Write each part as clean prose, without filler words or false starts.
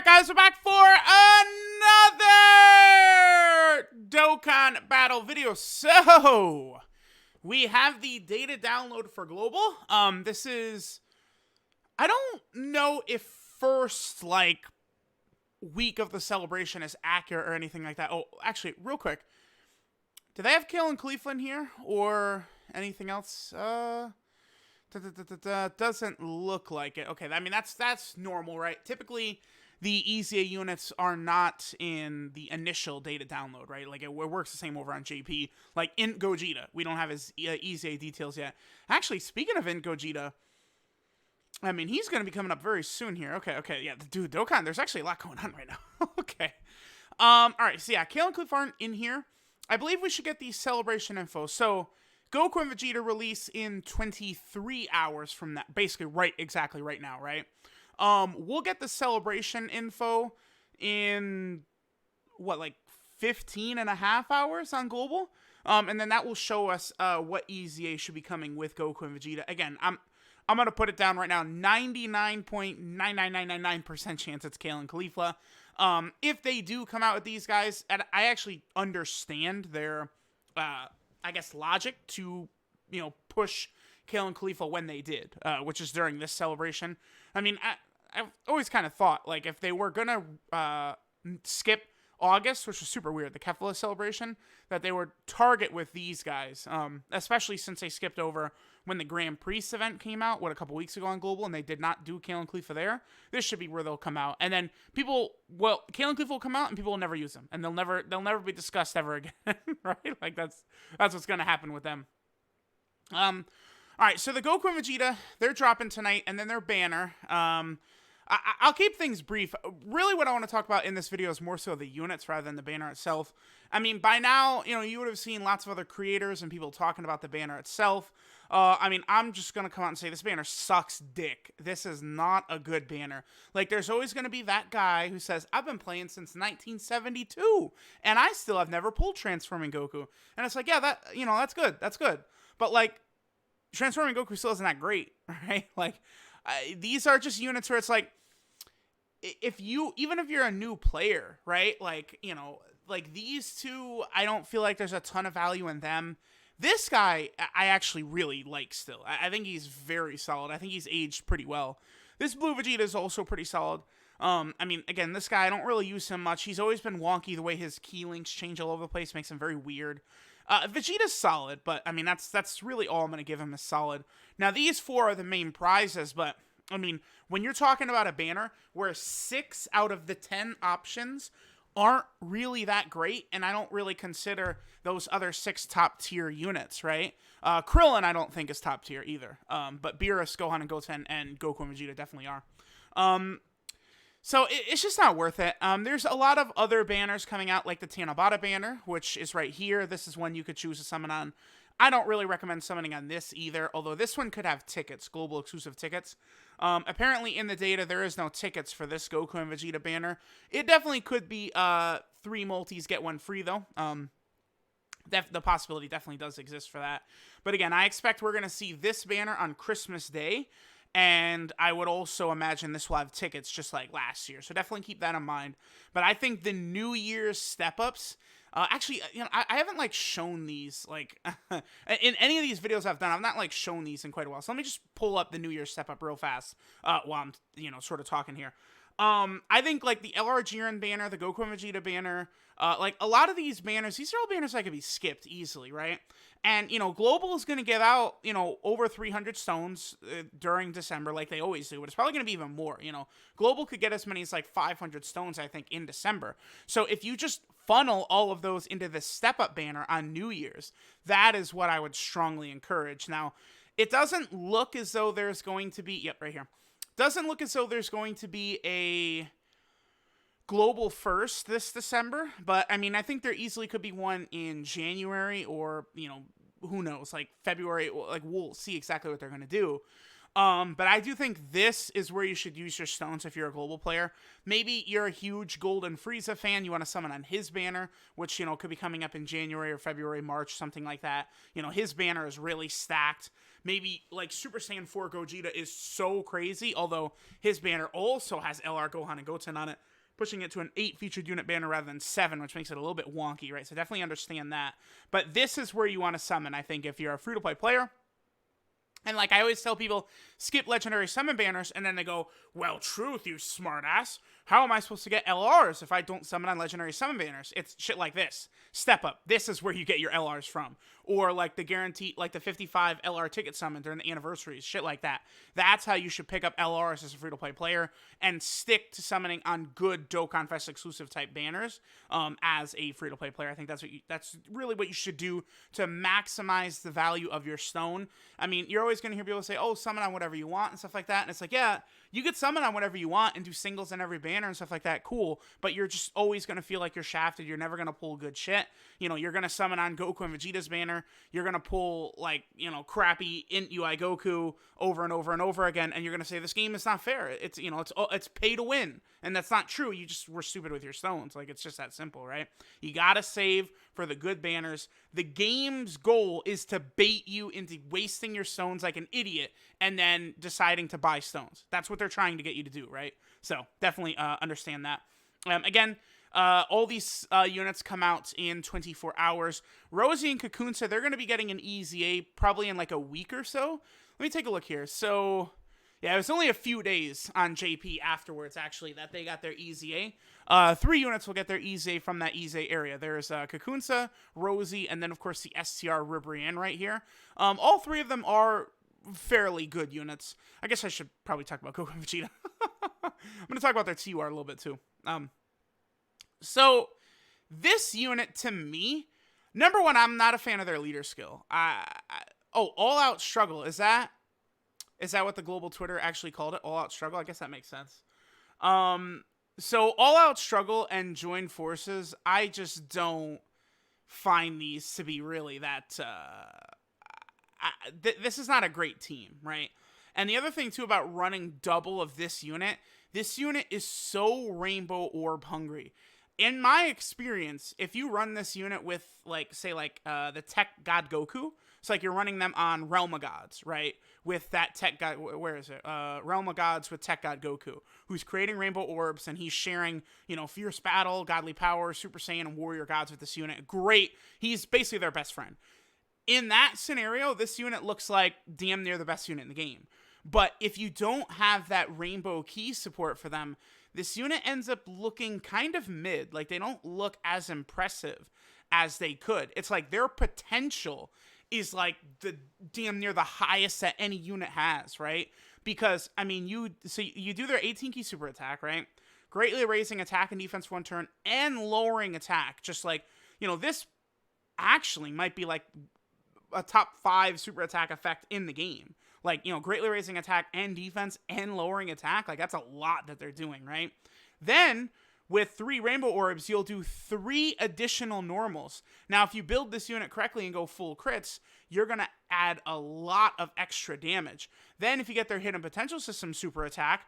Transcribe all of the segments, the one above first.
Alright guys, we're back for another Dokkan battle video. So, we have the data download for global. This is, I don't know if first, week of the celebration is accurate or anything like that. Oh, actually, real quick. Do they have Kale and Khalifa in here? Or anything else? Doesn't look like it. Okay, I mean, that's normal, right? Typically, the EZA units are not in the initial data download, right? Like, it works the same over on JP. Like, in Gogeta, we don't have his EZA details yet. Actually, speaking of in Gogeta, I mean, he's going to be coming up very soon here. Okay, yeah, dude, Dokkan, there's actually a lot going on right now. Okay. Alright, so yeah, Kale and Cliff aren't in here. I believe we should get the celebration info. So, Goku and Vegeta release in 23 hours from that. Basically, exactly right now, right? We'll get the celebration info in, 15 and a half hours on Global? And then that will show us, what EZA should be coming with Goku and Vegeta. Again, I'm going to put it down right now. 99.99999% chance it's Kale and Khalifa. If they do come out with these guys, and I actually understand their, logic to, push Kale and Khalifa when they did, which is during this celebration. I mean, I've always kind of thought, if they were going to skip August, which was super weird, the Kefla celebration, that they would target with these guys, especially since they skipped over when the Grand Priest event came out, a couple weeks ago on Global, and they did not do Kale and Khalifa there. This should be where they'll come out. And then Kale and Khalifa will come out, and people will never use them. And they'll never be discussed ever again, right? That's what's going to happen with them. All right, so the Goku and Vegeta, they're dropping tonight, and then their banner. I'll keep things brief. Really what I want to talk about in this video is more so the units rather than the banner itself. I mean, by now, you would have seen lots of other creators and people talking about the banner itself. I'm just going to come out and say this banner sucks dick. This is not a good banner. There's always going to be that guy who says, I've been playing since 1972, and I still have never pulled Transforming Goku. And it's like, yeah, that's good. That's good. But, Transforming Goku still isn't that great, right? These are just units where it's even if you're a new player, right? These two, I don't feel like there's a ton of value in them. This guy, I actually really like still. I think he's very solid. I think he's aged pretty well. This Blue Vegeta is also pretty solid. Again, this guy, I don't really use him much. He's always been wonky. The way his key links change all over the place makes him very weird. Vegeta's solid, but, that's really all I'm going to give him is solid. Now, these four are the main prizes, but, when you're talking about a banner where 6 out of the 10 options aren't really that great, and I don't really consider those other 6 top-tier units, right? Krillin, I don't think is top-tier either, but Beerus, Gohan, and Goten, and Goku and Vegeta definitely are. So it's just not worth it. There's a lot of other banners coming out, like the Tanabata banner, which is right here. This is one you could choose to summon on. I don't really recommend summoning on this either, although this one could have tickets, global exclusive tickets. Apparently in the data, there is no tickets for this Goku and Vegeta banner. It definitely could be 3 multis, get 1 free, though. The possibility definitely does exist for that. But again, I expect we're going to see this banner on Christmas Day. And I would also imagine this will have tickets just like last year. So definitely keep that in mind. But I think the New Year's step-ups... actually, I haven't, shown these, in any of these videos I've done, I've not, shown these in quite a while. So let me just pull up the New Year's step-up real fast while I'm, sort of talking here. I think, the LR Jiren banner, the Goku and Vegeta banner, a lot of these banners, these are all banners that could be skipped easily, right? And, Global is going to give out, over 300 stones during December like they always do, but it's probably going to be even more, Global could get as many as, 500 stones, I think, in December. So if you just funnel all of those into the step-up banner on New Year's, that is what I would strongly encourage. Now, it doesn't look as though there's going to be, right here. Doesn't look as though there's going to be a global first this December, but I think there easily could be one in January or, who knows, February, we'll see exactly what they're going to do. But I do think this is where you should use your stones if you're a global player. Maybe you're a huge Golden Frieza fan, you want to summon on his banner, which, could be coming up in January or February, March, something like that. His banner is really stacked. Maybe like Super Saiyan 4 Gogeta is so crazy, although his banner also has LR Gohan and Goten on it, pushing it to an 8 featured unit banner rather than 7, which makes it a little bit wonky, right? So definitely understand that. But this is where you want to summon, I think, if you're a free-to-play player. And like I always tell people, skip legendary summon banners, and then they go, well, truth, you smartass. How am I supposed to get LRs if I don't summon on legendary summon banners? It's shit like this. Step up. This is where you get your LRs from. Or like the guaranteed, like the 55 LR ticket summon during the anniversaries, shit like that. That's how you should pick up LRs as a free-to-play player and stick to summoning on good Dokkan Fest exclusive type banners as a free-to-play player. I think that's really what you should do to maximize the value of your stone. I mean, you're always going to hear people say, oh, summon on whatever you want and stuff like that. And it's like, yeah, you could summon on whatever you want and do singles in every banner and stuff like that. Cool. But you're just always going to feel like you're shafted. You're never going to pull good shit. You know, you're going to summon on Goku and Vegeta's banner. You're going to pull like, you know, crappy int UI Goku over and over and over again. And you're going to say, this game is not fair. It's, you know, it's pay to win. And that's not true. You just were stupid with your stones. Like, it's just that simple, right? You got to save for the good banners. The game's goal is to bait you into wasting your stones like an idiot and then deciding to buy stones. That's what they're trying to get you to do, right? So definitely understand that. Again, all these units come out in 24 hours. Rosie and Cocoon said they're going to be getting an EZA probably in like a week or so. Let me take a look here. So, yeah, it was only a few days on JP afterwards, actually, that they got their EZA. 3 units will get their EZA from that EZA area. There's Kakunsa, Rosie, and then, of course, the STR Ribrianne right here. All 3 of them are fairly good units. I guess I should probably talk about Goku and Vegeta. I'm going to talk about their TUR a little bit, too. So, this unit, to me, number one, I'm not a fan of their leader skill. All Out Struggle, is that what the global Twitter actually called it? All Out Struggle? I guess that makes sense. So All Out Struggle and Join Forces, I just don't find these to be really that, this is not a great team, right? And the other thing too about running double of this unit is so Rainbow Orb hungry. In my experience, if you run this unit with, like, say, like, the Tech God Goku, it's like you're running them on Realm of Gods, right? With that Tech God, where is it? Realm of Gods with Tech God Goku, who's creating Rainbow Orbs, and he's sharing, you know, Fierce Battle, Godly Power, Super Saiyan, and Warrior Gods with this unit. Great. He's basically their best friend. In that scenario, this unit looks like damn near the best unit in the game. But if you don't have that Rainbow Key support for them, this unit ends up looking kind of mid. Like, they don't look as impressive as they could. It's like their potential is like the damn near the highest that any unit has, right? Because, I mean, you do their 18 key super attack, right? Greatly raising attack and defense for 1 turn and lowering attack. Just like, you know, this actually might be like a top 5 super attack effect in the game. Like, you know, greatly raising attack and defense and lowering attack. Like, that's a lot that they're doing, right? Then, with 3 Rainbow Orbs, you'll do 3 additional normals. Now, if you build this unit correctly and go full crits, you're going to add a lot of extra damage. Then, if you get their Hidden Potential System super attack,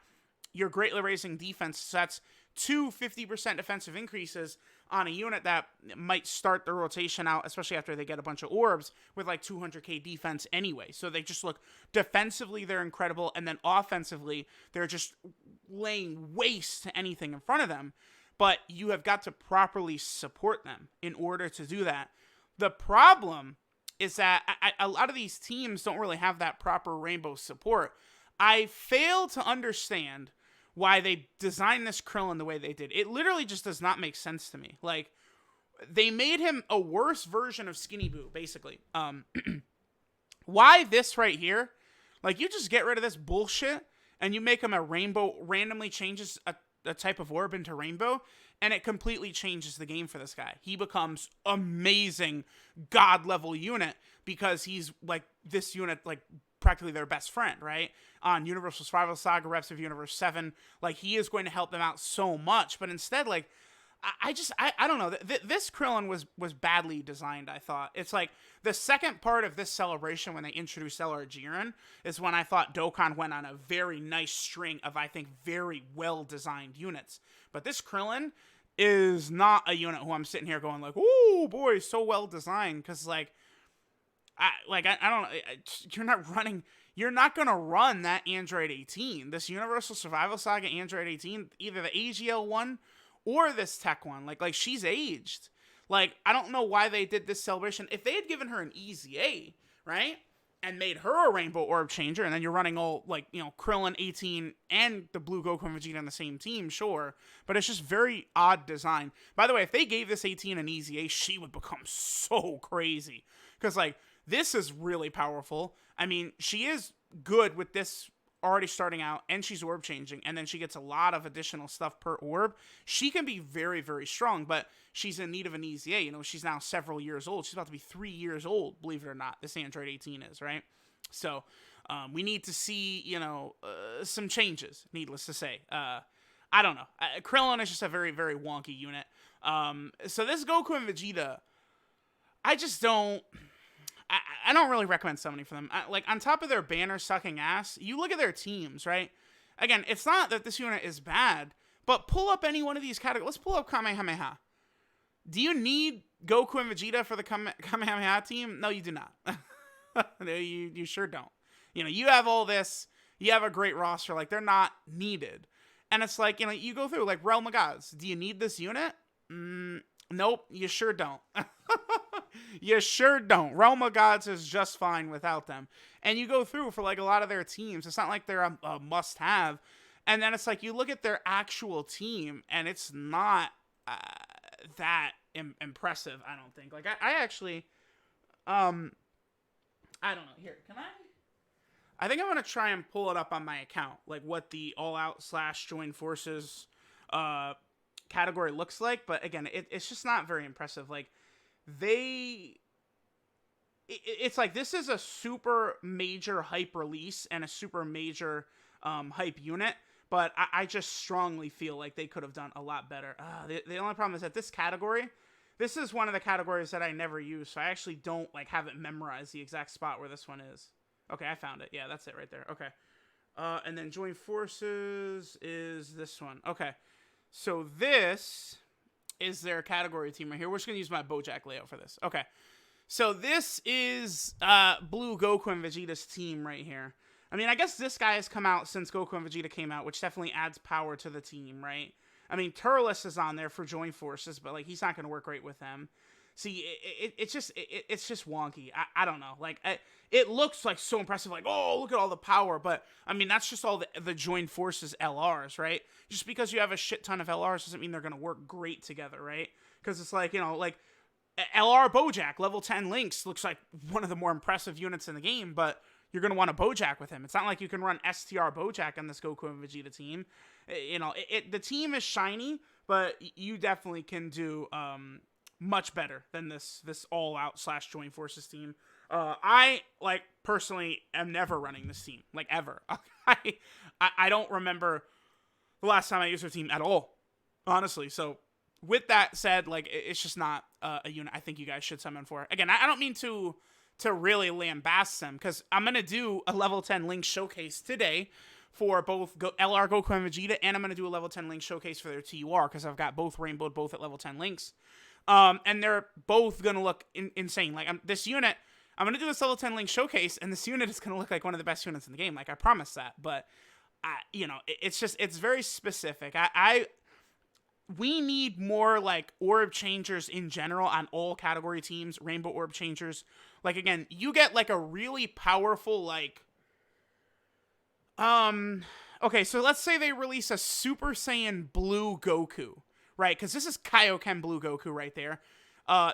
your greatly raising defense sets 2 50% defensive increases on a unit that might start the rotation out, especially after they get a bunch of orbs, with like 200k defense anyway. So they just look, defensively, they're incredible, and then offensively, they're just laying waste to anything in front of them. But you have got to properly support them in order to do that. The problem is that a lot of these teams don't really have that proper Rainbow support. I fail to understand why they designed this Krillin the way they did. It literally just does not make sense to me. Like, they made him a worse version of Skinny Boo, basically. Why this right here? Like, you just get rid of this bullshit, and you make him a rainbow, randomly changes a type of orb into rainbow, and it completely changes the game for this guy. He becomes amazing god-level unit, because he's, like, this unit, like, practically their best friend, right? On Universal Survival Saga, Reps of Universe 7, like, he is going to help them out so much, but instead, like, I don't know, this Krillin was badly designed, I thought. It's like, the second part of this celebration, when they introduced LR Jiren, is when I thought Dokkan went on a very nice string of, I think, very well-designed units. But this Krillin is not a unit who I'm sitting here going like, oh boy, so well-designed, because, like, I don't you're not going to run that Android 18, this Universal Survival Saga Android 18, either the AGL one or this tech one. Like she's aged. Like, I don't know why they did this celebration. If they had given her an easy A, right? And made her a Rainbow Orb Changer, and then you're running all, like, you know, Krillin 18 and the Blue Goku and Vegeta on the same team, sure. But it's just very odd design. By the way, if they gave this 18 an easy A, she would become so crazy. Because, like, this is really powerful. I mean, she is good with this already starting out, and she's orb changing, and then she gets a lot of additional stuff per orb. She can be very, very strong, but she's in need of an easy A. You know, she's now several years old. She's about to be 3 years old, believe it or not. This Android 18 is, right? So we need to see, you know, some changes, needless to say. I don't know. Krillin is just a very, very wonky unit. So this Goku and Vegeta, I just don't... I don't really recommend summoning for them. Like, on top of their banner sucking ass, you look at their teams, right? Again, it's not that this unit is bad, but pull up any one of these categories. Let's pull up Kamehameha. Do you need Goku and Vegeta for the Kamehameha team? No, you do not. No, you sure don't. You know, you have all this. You have a great roster. Like, they're not needed. And it's like, you know, you go through, like, Realm of Gods. Do you need this unit? Nope, you sure don't. You sure don't. Realm of Gods is just fine without them. And you go through for, like, a lot of their teams. It's not like they're a must-have. And then it's like, you look at their actual team, and it's not that impressive, I don't think. Like, I actually, I don't know. Here, can I think I'm going to try and pull it up on my account, like, what the all-out/join forces category looks like. But, again, it's just not very impressive. Like, it's like, this is a super major hype release and a super major hype unit, but I just strongly feel like they could have done a lot better. The only problem is that this category, this is one of the categories that I never use, so I actually don't, like, have it memorized the exact spot where this one is. Okay, I found it. Yeah, that's it right there. Okay. And then join forces is this one. Okay. So this is their category team right here. We're just going to use my Bojack layout for this. Okay. So this is Blue Goku and Vegeta's team right here. I mean, I guess this guy has come out since Goku and Vegeta came out, which definitely adds power to the team, right? I mean, Turles is on there for join forces, but, like, he's not going to work great with them. See, it's just wonky. I don't know. Like, it looks, like, so impressive. Like, oh, look at all the power. But, I mean, that's just all the join forces LRs, right? Just because you have a shit ton of LRs doesn't mean they're going to work great together, right? Because it's like, you know, like, LR Bojack, level 10 Lynx, looks like one of the more impressive units in the game, but you're going to want a Bojack with him. It's not like you can run STR Bojack on this Goku and Vegeta team. You know, the team is shiny, but you definitely can do much better than this all-out/join forces team. I, like, personally am never running this team, like, ever. I don't remember the last time I used their team at all, honestly. So with that said, like, it's just not a unit I think you guys should summon for. Again, I don't mean to really lambast them, because I'm going to do a level 10 Link showcase today for both LR Goku and Vegeta, and I'm going to do a level 10 Link showcase for their TUR, because I've got both rainbowed, both at level 10 Links. And they're both going to look insane. Like, this unit, I'm going to do this level 10 Link showcase, and this unit is going to look like one of the best units in the game. Like, I promise that. But, you know, it's very specific. We need more, like, orb changers in general on all category teams, rainbow orb changers. Like, again, you get, like, a really powerful, like, okay, so let's say they release a Super Saiyan Blue Goku, right? Because this is Kaioken Blue Goku right there.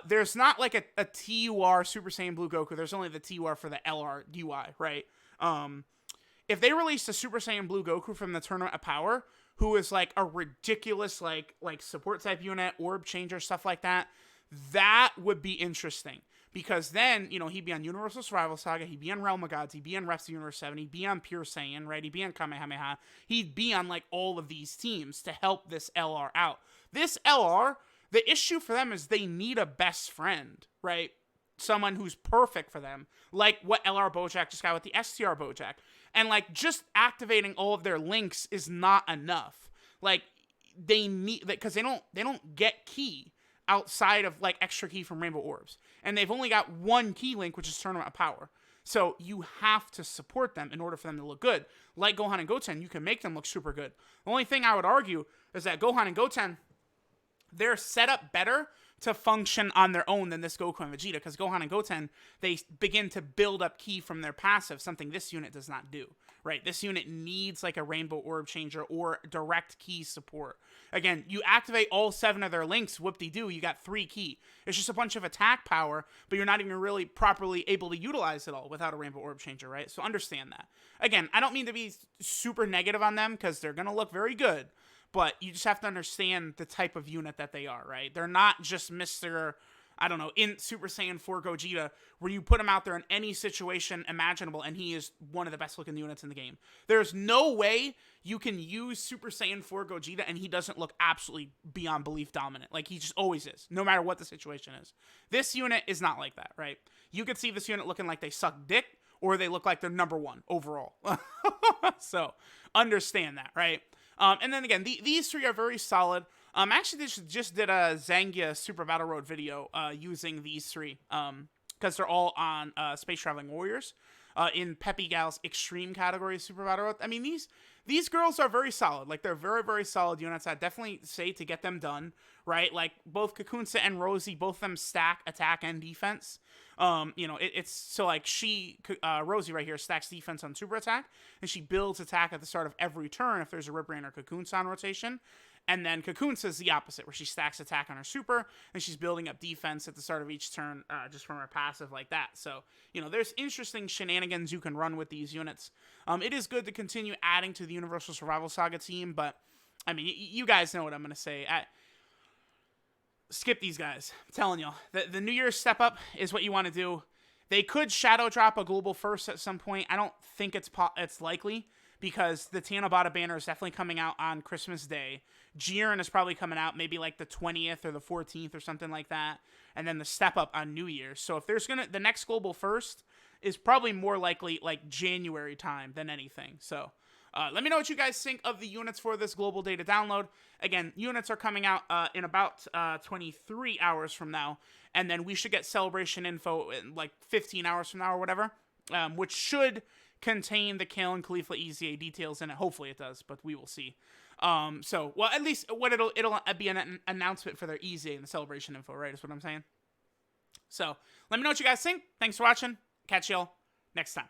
There's not, like, a TUR Super Saiyan Blue Goku. There's only the TUR for the LR UI, right? If they released a Super Saiyan Blue Goku from the Tournament of Power, who is, like, a ridiculous, like support type unit, orb changer, stuff like that, that would be interesting. Because then, you know, he'd be on Universal Survival Saga, he'd be on Realm of Gods, he'd be on Refs of the Universe 7, he'd be on Pure Saiyan, right? He'd be on Kamehameha. He'd be on, like, all of these teams to help this LR out. This LR, the issue for them is they need a best friend, right? Someone who's perfect for them, like what LR Bojack just got with the STR Bojack. And, like, just activating all of their links is not enough. Like, they need, because they don't get key outside of like extra key from Rainbow Orbs. And they've only got one key link, which is Tournament of Power. So you have to support them in order for them to look good. Like Gohan and Goten, you can make them look super good. The only thing I would argue is that Gohan and Goten, they're set up better to function on their own than this Goku and Vegeta, because Gohan and Goten, they begin to build up ki from their passive, something this unit does not do, right? This unit needs like a Rainbow Orb Changer or direct ki support. Again, you activate all 7 of their links, whoop-de-doo, you got 3 ki. It's just a bunch of attack power, but you're not even really properly able to utilize it all without a Rainbow Orb Changer, right? So understand that. Again, I don't mean to be super negative on them, because they're going to look very good, but you just have to understand the type of unit that they are, right? They're not just Mr., I don't know, in Super Saiyan 4 Gogeta, where you put him out there in any situation imaginable, and he is one of the best looking units in the game. There's no way you can use Super Saiyan 4 Gogeta and he doesn't look absolutely beyond belief dominant. Like, he just always is, no matter what the situation is. This unit is not like that, right? You could see this unit looking like they suck dick, or they look like they're number 1 overall. So, understand that, right? And then again, these 3 are very solid. Actually, they just did a Zangia Super Battle Road video using these 3, because they're all on Space Traveling Warriors in Peppy Gal's Extreme category of Super Battle Road. I mean, these girls are very solid. Like, they're very, very solid units. I'd definitely say to get them done, right? Like, both Kakunsa and Rosie, both of them stack attack and defense. You know, it's so like Rosie right here stacks defense on super attack, and she builds attack at the start of every turn if there's a Rip Rain or Kakunsa on rotation. And then Kakunsa is the opposite, where she stacks attack on her super, and she's building up defense at the start of each turn just from her passive like that. So, you know, there's interesting shenanigans you can run with these units. It is good to continue adding to the Universal Survival Saga team, but, I mean, you guys know what I'm going to say. Skip these guys. I'm telling y'all. The New Year's step up is what you want to do. They could shadow drop a global first at some point. I don't think it's likely, because the Tanabata banner is definitely coming out on Christmas Day. Jiren is probably coming out maybe like the 20th or the 14th or something like that. And then the step up on New Year's. So if there's the next global first is probably more likely like January time than anything. So let me know what you guys think of the units for this global data download. Again, units are coming out in about 23 hours from now. And then we should get celebration info in like 15 hours from now or whatever, which should contain the Kale and Khalifa EZA details in it. Hopefully it does, but we will see. So, well, at least what it'll be an announcement for their EZA and the celebration info, right? Is what I'm saying. So, let me know what you guys think. Thanks for watching. Catch y'all next time.